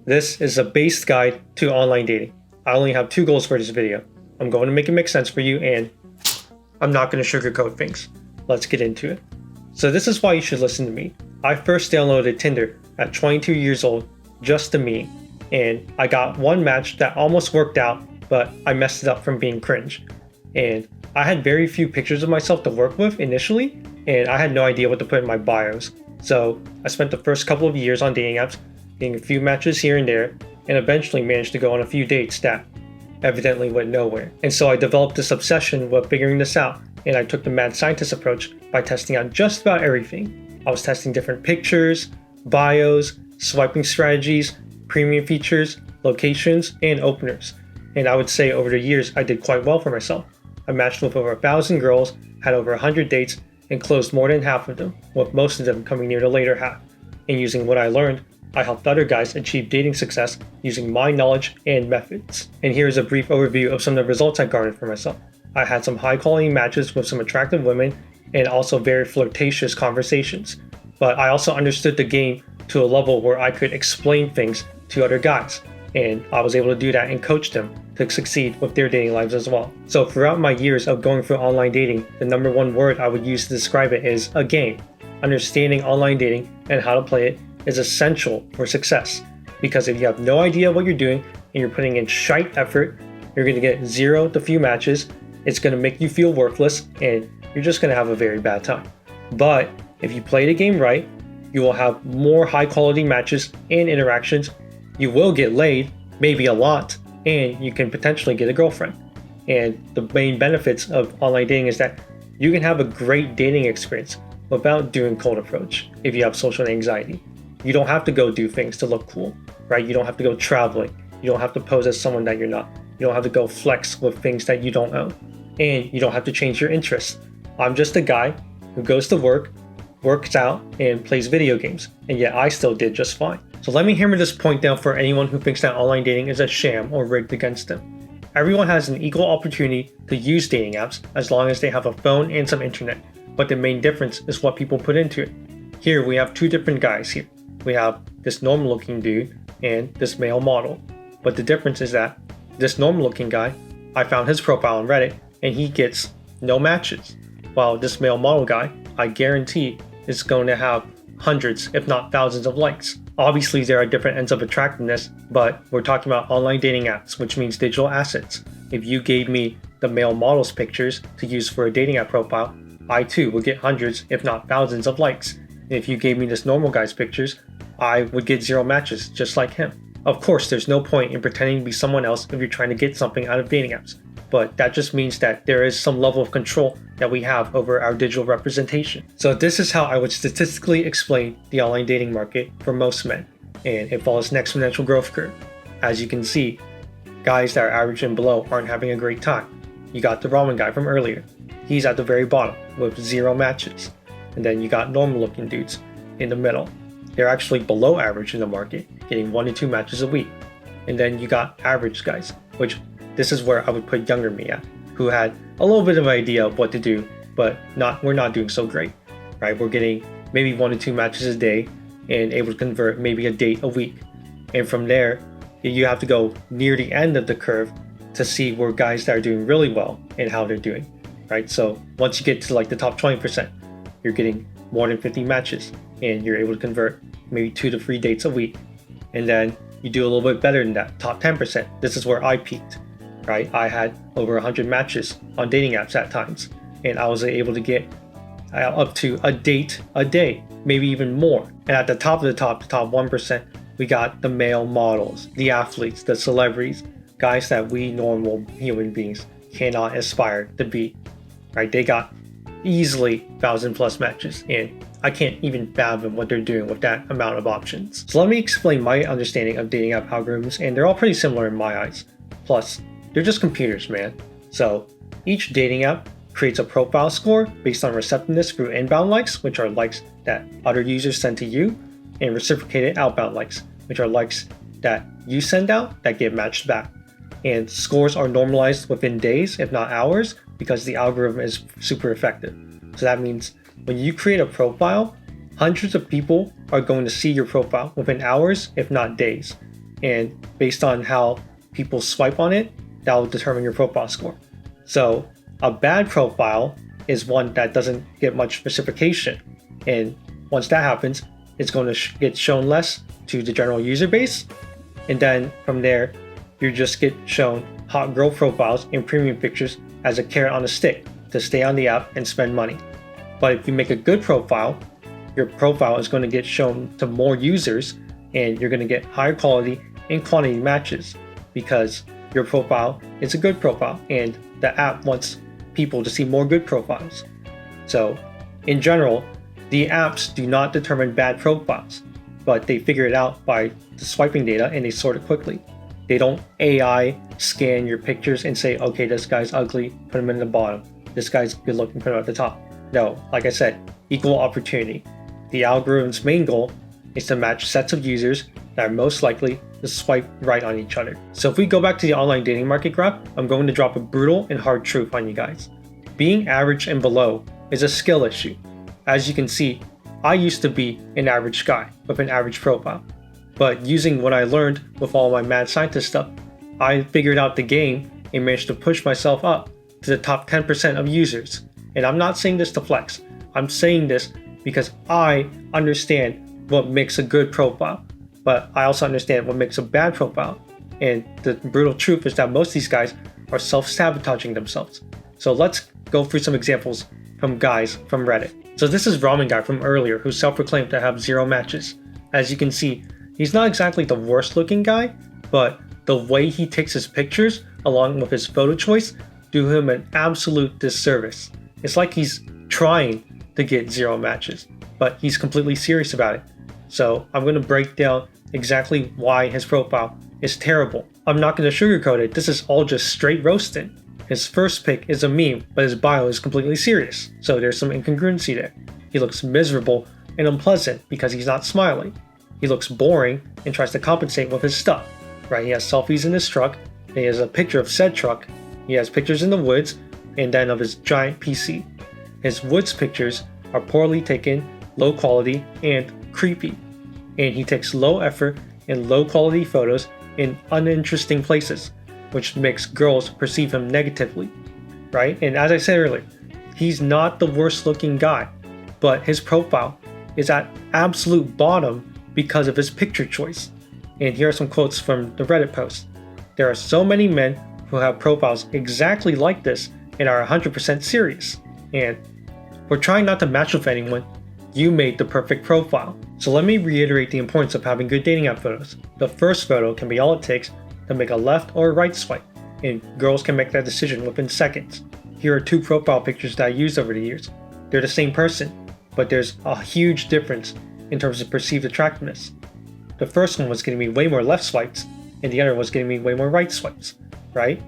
This is a base guide to online dating. I only have two goals for this video. I'm going to make it make sense for you, and I'm not going to sugarcoat things. Let's get into it. So this is why you should listen to me. I first downloaded Tinder at 22 years old just to meet, and I got one match that almost worked out, but I messed it up from being cringe. And I had very few pictures of myself to work with initially, and I had no idea what to put in my bios. So I spent the first couple of years on dating apps, getting a few matches here and there, and eventually managed to go on a few dates that evidently went nowhere. And so I developed this obsession with figuring this out, and I took the mad scientist approach by testing out just about everything. I was testing different pictures, bios, swiping strategies, premium features, locations, and openers. And I would say over the years I did quite well for myself. I matched with over 1,000 girls, had over 100 dates, and closed more than half of them, with most of them coming near the later half. And using what I learned, I helped other guys achieve dating success using my knowledge and methods. And here is a brief overview of some of the results I garnered for myself. I had some high quality matches with some attractive women and also very flirtatious conversations. But I also understood the game to a level where I could explain things to other guys. And I was able to do that and coach them to succeed with their dating lives as well. So throughout my years of going through online dating, the number one word I would use to describe it is a game. Understanding online dating and how to play it is essential for success. Because if you have no idea what you're doing and you're putting in shite effort, you're going to get 0 to few matches. It's going to make you feel worthless and you're just going to have a very bad time. But if you play the game right, you will have more high quality matches and interactions. You will get laid, maybe a lot, and you can potentially get a girlfriend. And the main benefits of online dating is that you can have a great dating experience without doing cold approach if you have social anxiety. You don't have to go do things to look cool, right? You don't have to go traveling. You don't have to pose as someone that you're not. You don't have to go flex with things that you don't own. And you don't have to change your interests. I'm just a guy who goes to work, works out, and plays video games. And yet I still did just fine. So let me hammer this point down for anyone who thinks that online dating is a sham or rigged against them. Everyone has an equal opportunity to use dating apps as long as they have a phone and some internet. But the main difference is what people put into it. Here we have two different guys here. We have this normal looking dude and this male model. But the difference is that this normal looking guy, I found his profile on Reddit and he gets no matches. While this male model guy, I guarantee is going to have hundreds, if not thousands of likes. Obviously there are different ends of attractiveness, but we're talking about online dating apps, which means digital assets. If you gave me the male model's pictures to use for a dating app profile, I too would get hundreds, if not thousands of likes. And if you gave me this normal guy's pictures, I would get 0 matches, just like him. Of course, there's no point in pretending to be someone else if you're trying to get something out of dating apps. But that just means that there is some level of control that we have over our digital representation. So this is how I would statistically explain the online dating market for most men. And it follows an exponential growth curve. As you can see, guys that are average and below aren't having a great time. You got the ramen guy from earlier. He's at the very bottom with 0 matches. And then you got normal looking dudes in the middle. They're actually below average in the market, getting 1 to 2 matches a week. And then you got average guys, which this is where I would put younger me at, who had a little bit of an idea of what to do, but we're not doing so great, right? We're getting maybe 1 to 2 matches a day and able to convert maybe a date a week. And from there, you have to go near the end of the curve to see where guys that are doing really well and how they're doing, right? So once you get to like the top 20%, you're getting more than 50 matches and you're able to convert maybe 2 to 3 dates a week. And then you do a little bit better than that, top 10%. This is where I peaked, right? I had over 100 matches on dating apps at times, and I was able to get up to a date a day, maybe even more. And at the top of the top 1%, we got the male models, the athletes, the celebrities, guys that we normal human beings cannot aspire to be, right? They got easily 1,000+ matches, and I can't even fathom what they're doing with that amount of options. So let me explain my understanding of dating app algorithms, and they're all pretty similar in my eyes. Plus, they're just computers, man. So each dating app creates a profile score based on receptiveness through inbound likes, which are likes that other users send to you, and reciprocated outbound likes, which are likes that you send out that get matched back. And scores are normalized within days, if not hours, because the algorithm is super effective. So that means when you create a profile, hundreds of people are going to see your profile within hours, if not days. and based on how people swipe on it, that will determine your profile score. So a bad profile is one that doesn't get much reciprocation, and once that happens, it's going to get shown less to the general user base, and then from there, you just get shown hot girl profiles and premium pictures as a carrot on a stick to stay on the app and spend money. But if you make a good profile, your profile is going to get shown to more users, and you're going to get higher quality and quantity matches because your profile is a good profile and the app wants people to see more good profiles. So in general, the apps do not determine bad profiles, but they figure it out by the swiping data and they sort it quickly. They don't AI scan your pictures and say, okay, this guy's ugly, put him in the bottom. This guy's good looking, put him at the top. No, like I said, equal opportunity. The algorithm's main goal is to match sets of users that are most likely to swipe right on each other. So if we go back to the online dating market graph, I'm going to drop a brutal and hard truth on you guys. Being average and below is a skill issue. As you can see, I used to be an average guy with an average profile. But using what I learned with all my mad scientist stuff, I figured out the game and managed to push myself up to the top 10% of users. And I'm not saying this to flex. I'm saying this because I understand what makes a good profile, but I also understand what makes a bad profile. And the brutal truth is that most of these guys are self-sabotaging themselves. So let's go through some examples from guys from Reddit. So this is Ramen Guy from earlier who self-proclaimed to have 0 matches. As you can see, he's not exactly the worst looking guy, but the way he takes his pictures along with his photo choice do him an absolute disservice. It's like he's trying to get 0 matches, but he's completely serious about it. So I'm going to break down exactly why his profile is terrible. I'm not going to sugarcoat it, this is all just straight roasting. His first pic is a meme, but his bio is completely serious, so there's some incongruency there. He looks miserable and unpleasant because he's not smiling. He looks boring and tries to compensate with his stuff, right? He has selfies in his truck, and he has a picture of said truck, he has pictures in the woods, and then of his giant PC. His woods pictures are poorly taken, low quality, and creepy. And he takes low effort and low quality photos in uninteresting places, which makes girls perceive him negatively, right? And as I said earlier, he's not the worst looking guy, but his profile is at absolute bottom because of his picture choice. And here are some quotes from the Reddit post. There are so many men who have profiles exactly like this and are 100% serious. And for trying not to match with anyone, you made the perfect profile. So let me reiterate the importance of having good dating app photos. The first photo can be all it takes to make a left or right swipe, and girls can make that decision within seconds. Here are 2 profile pictures that I used over the years. They're the same person, but there's a huge difference in terms of perceived attractiveness. The first one was getting me way more left swipes, and the other was getting me way more right swipes, right?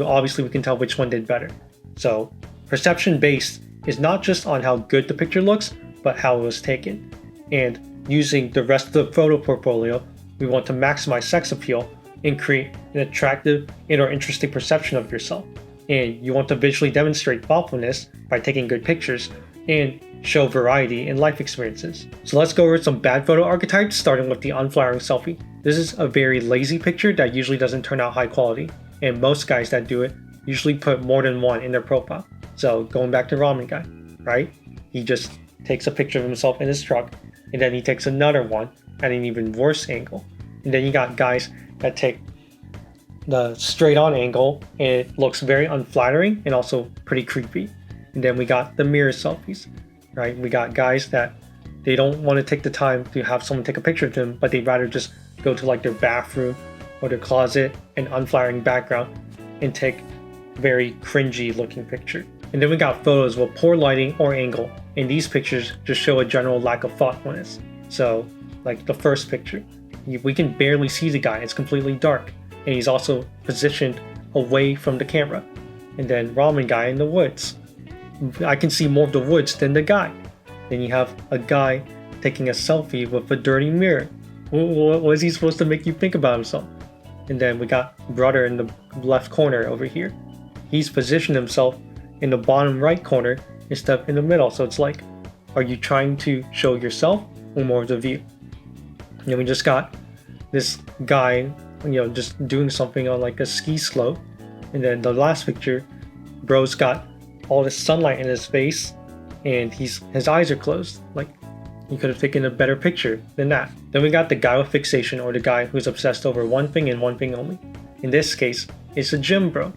Obviously we can tell which one did better. So perception based is not just on how good the picture looks, but how it was taken. And using the rest of the photo portfolio, we want to maximize sex appeal and create an attractive and or interesting perception of yourself. And you want to visually demonstrate thoughtfulness by taking good pictures and show variety in life experiences. So let's go over some bad photo archetypes, starting with the unflattering selfie. This is a very lazy picture that usually doesn't turn out high quality, and most guys that do it usually put more than one in their profile. So going back to Ramen Guy, right? He just takes a picture of himself in his truck, and then he takes another one at an even worse angle. And then you got guys that take the straight on angle and it looks very unflattering and also pretty creepy. And then we got the mirror selfies, right? We got guys that they don't want to take the time to have someone take a picture of them, but they'd rather just go to like their bathroom or their closet, an unflattering background, and take a very cringy looking picture. And then we got photos with poor lighting or angle, and these pictures just show a general lack of thoughtfulness. So like the first picture, we can barely see the guy, it's completely dark, and he's also positioned away from the camera. And then Ramen Guy in the woods, I can see more of the woods than the guy. Then you have a guy taking a selfie with a dirty mirror. What is he supposed to make you think about himself? And then we got brother in the left corner over here. He's positioned himself in the bottom right corner instead of in the middle. So it's like, are you trying to show yourself or more of the view? And then we just got this guy, just doing something on like a ski slope. And then the last picture, bro's got all this sunlight in his face and his eyes are closed. Like, you could have taken a better picture than that. Then we got the guy with fixation, or the guy who's obsessed over one thing and one thing only. In this case, it's a gym bro.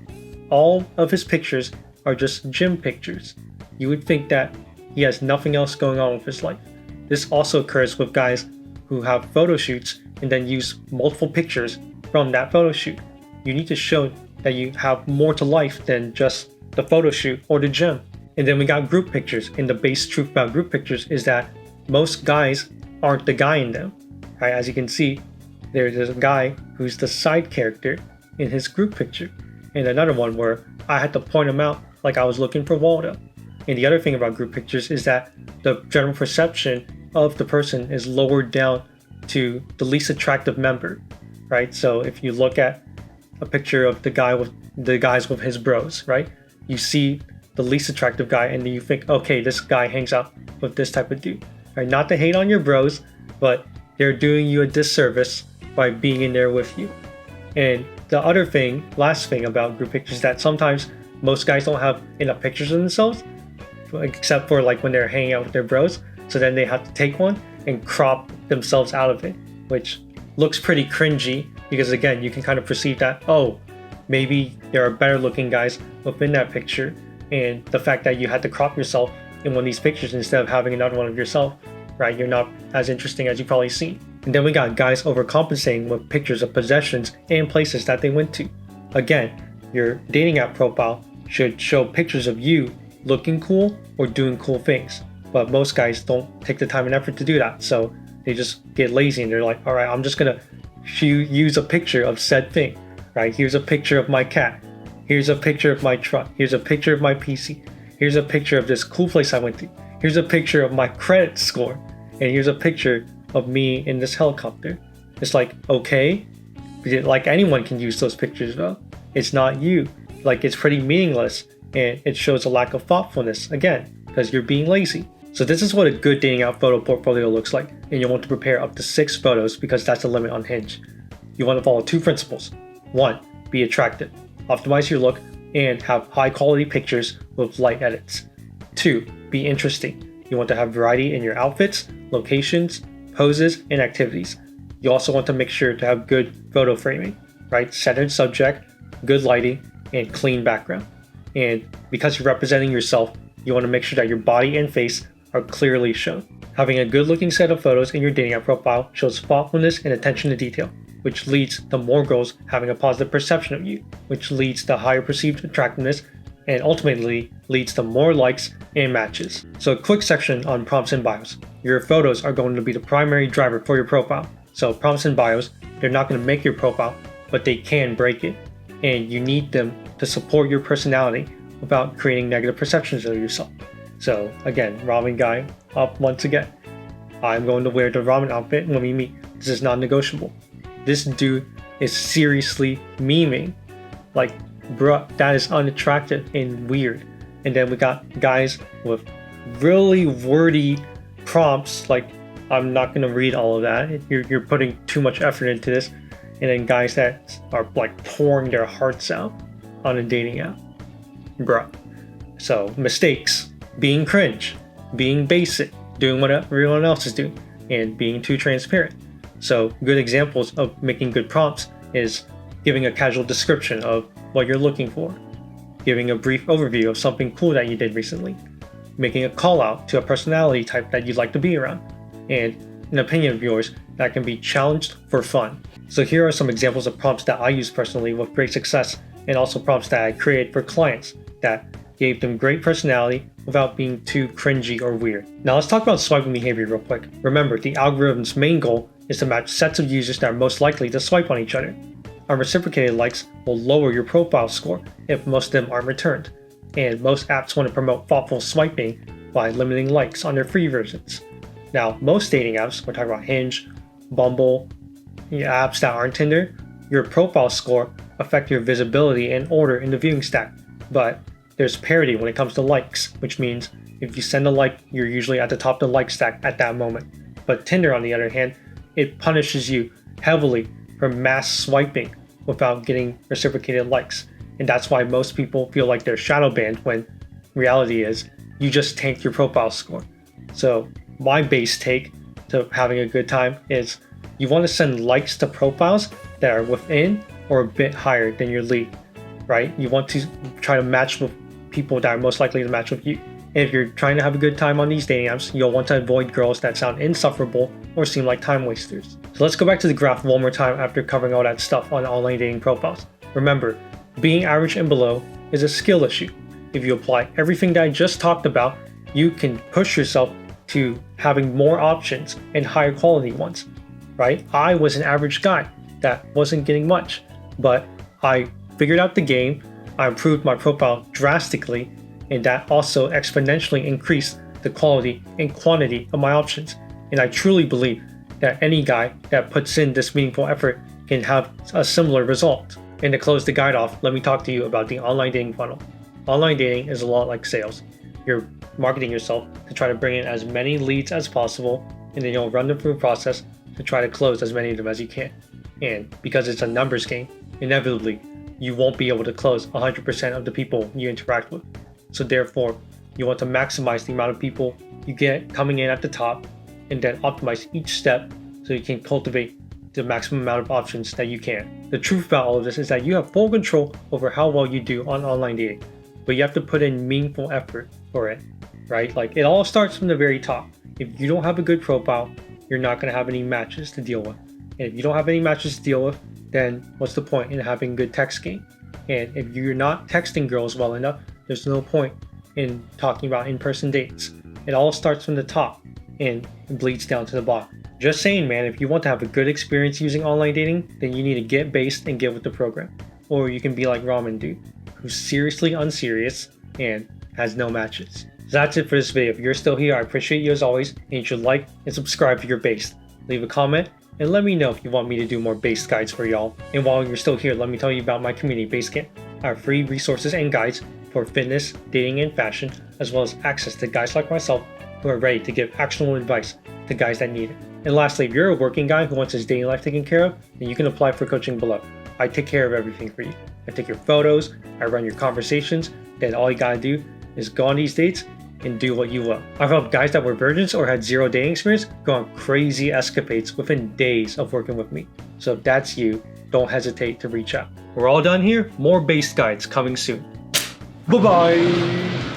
All of his pictures are just gym pictures. You would think that he has nothing else going on with his life. This also occurs with guys who have photo shoots and then use multiple pictures from that photo shoot. You need to show that you have more to life than just the photo shoot or the gym. And then we got group pictures, and the base truth about group pictures is that most guys aren't the guy in them. Right? As you can see, there's a guy who's the side character in his group picture, and another one where I had to point him out like I was looking for Waldo. And the other thing about group pictures is that the general perception of the person is lowered down to the least attractive member, right? So if you look at a picture of the guys with his bros, right? You see the least attractive guy, and then you think, okay, this guy hangs out with this type of dude. Right? Not to hate on your bros, but they're doing you a disservice by being in there with you. And the other thing, last thing about group pictures, is that sometimes most guys don't have enough pictures of themselves, except for like when they're hanging out with their bros. So then they have to take one and crop themselves out of it, which looks pretty cringy because, again, you can kind of perceive that, oh, maybe there are better looking guys within that picture. And the fact that you had to crop yourself in one of these pictures instead of having another one of yourself, right? You're not as interesting as you've probably seen. And then we got guys overcompensating with pictures of possessions and places that they went to. Again, your dating app profile should show pictures of you looking cool or doing cool things. But most guys don't take the time and effort to do that. So they just get lazy and they're like, all right, I'm just gonna use a picture of said thing, right? Here's a picture of my cat. Here's a picture of my truck. Here's a picture of my PC. Here's a picture of this cool place I went to. Here's a picture of my credit score. And here's a picture of me in this helicopter. It's like, okay, like anyone can use those pictures though. It's not you. Like, it's pretty meaningless, and it shows a lack of thoughtfulness, again, because you're being lazy. So this is what a good dating app photo portfolio looks like, and you'll want to prepare up to 6 photos because that's the limit on Hinge. You want to follow 2 principles. 1, be attractive. Optimize your look and have high quality pictures with light edits. 2, be interesting. You want to have variety in your outfits, locations, poses, and activities. You also want to make sure to have good photo framing, right? Centered subject, good lighting, and clean background. And because you're representing yourself, you want to make sure that your body and face are clearly shown. Having a good looking set of photos in your dating app profile shows thoughtfulness and attention to detail, which leads to more girls having a positive perception of you, which leads to higher perceived attractiveness, and ultimately leads to more likes and matches. So a quick section on prompts and bios. Your photos are going to be the primary driver for your profile. So prompts and bios, they're not going to make your profile, but they can break it. And you need them to support your personality without creating negative perceptions of yourself. So again, ramen guy up once again. I'm going to wear the ramen outfit when we meet. This is non-negotiable. This dude is seriously memeing. Like, bruh, that is unattractive and weird. And then we got guys with really wordy prompts. Like, I'm not going to read all of that. You're putting too much effort into this. And then guys that are like pouring their hearts out on a dating app. Bruh. So mistakes, being cringe, being basic, doing what everyone else is doing, and being too transparent. So good examples of making good prompts is giving a casual description of what you're looking for, giving a brief overview of something cool that you did recently, making a call out to a personality type that you'd like to be around, and an opinion of yours that can be challenged for fun. So here are some examples of prompts that I use personally with great success, and also prompts that I create for clients that gave them great personality without being too cringy or weird. Now let's talk about swiping behavior real quick. Remember, the algorithm's main goal is to match sets of users that are most likely to swipe on each other. Unreciprocated likes will lower your profile score if most of them aren't returned, and most apps want to promote thoughtful swiping by limiting likes on their free versions. Now, most dating apps, we're talking about Hinge, Bumble, apps that aren't Tinder, your profile score affect your visibility and order in the viewing stack. But there's parity when it comes to likes, which means if you send a like, you're usually at the top of the like stack at that moment. But Tinder, on the other hand, it punishes you heavily for mass swiping without getting reciprocated likes. And that's why most people feel like they're shadow banned when reality is you just tanked your profile score. So my base take to having a good time is you want to send likes to profiles that are within or a bit higher than your league, right? You want to try to match with people that are most likely to match with you. And if you're trying to have a good time on these dating apps, you'll want to avoid girls that sound insufferable or seem like time wasters. So let's go back to the graph one more time after covering all that stuff on online dating profiles. Remember, being average and below is a skill issue. If you apply everything that I just talked about, you can push yourself to having more options and higher quality ones, right? I was an average guy that wasn't getting much, but I figured out the game, I improved my profile drastically, and that also exponentially increased the quality and quantity of my options. And I truly believe that any guy that puts in this meaningful effort can have a similar result. And to close the guide off, let me talk to you about the online dating funnel. Online dating is a lot like sales. You're marketing yourself to try to bring in as many leads as possible, and then you'll run them through a process to try to close as many of them as you can. And because it's a numbers game, inevitably, you won't be able to close 100% of the people you interact with. So therefore, you want to maximize the amount of people you get coming in at the top, and then optimize each step so you can cultivate the maximum amount of options that you can. The truth about all of this is that you have full control over how well you do on online dating, but you have to put in meaningful effort for it, right? Like, it all starts from the very top. If you don't have a good profile, you're not going to have any matches to deal with. And if you don't have any matches to deal with, then what's the point in having good text game? And if you're not texting girls well enough, there's no point in talking about in-person dates. It all starts from the top and bleeds down to the bottom. Just saying, man, if you want to have a good experience using online dating, then you need to get based and get with the program. Or you can be like Ramen Dude, who's seriously unserious and has no matches. So that's it for this video. If you're still here, I appreciate you as always, and you should like and subscribe if you're based. Leave a comment and let me know if you want me to do more based guides for y'all. And while you're still here, let me tell you about my community, Basecamp. I have free resources and guides for fitness, dating, and fashion, as well as access to guys like myself who are ready to give actionable advice to guys that need it. And lastly, if you're a working guy who wants his dating life taken care of, then you can apply for coaching below. I take care of everything for you. I take your photos, I run your conversations, then all you gotta do is go on these dates and do what you love. I've helped guys that were virgins or had zero dating experience go on crazy escapades within days of working with me. So if that's you, don't hesitate to reach out. We're all done here. More based guides coming soon. Bye-bye!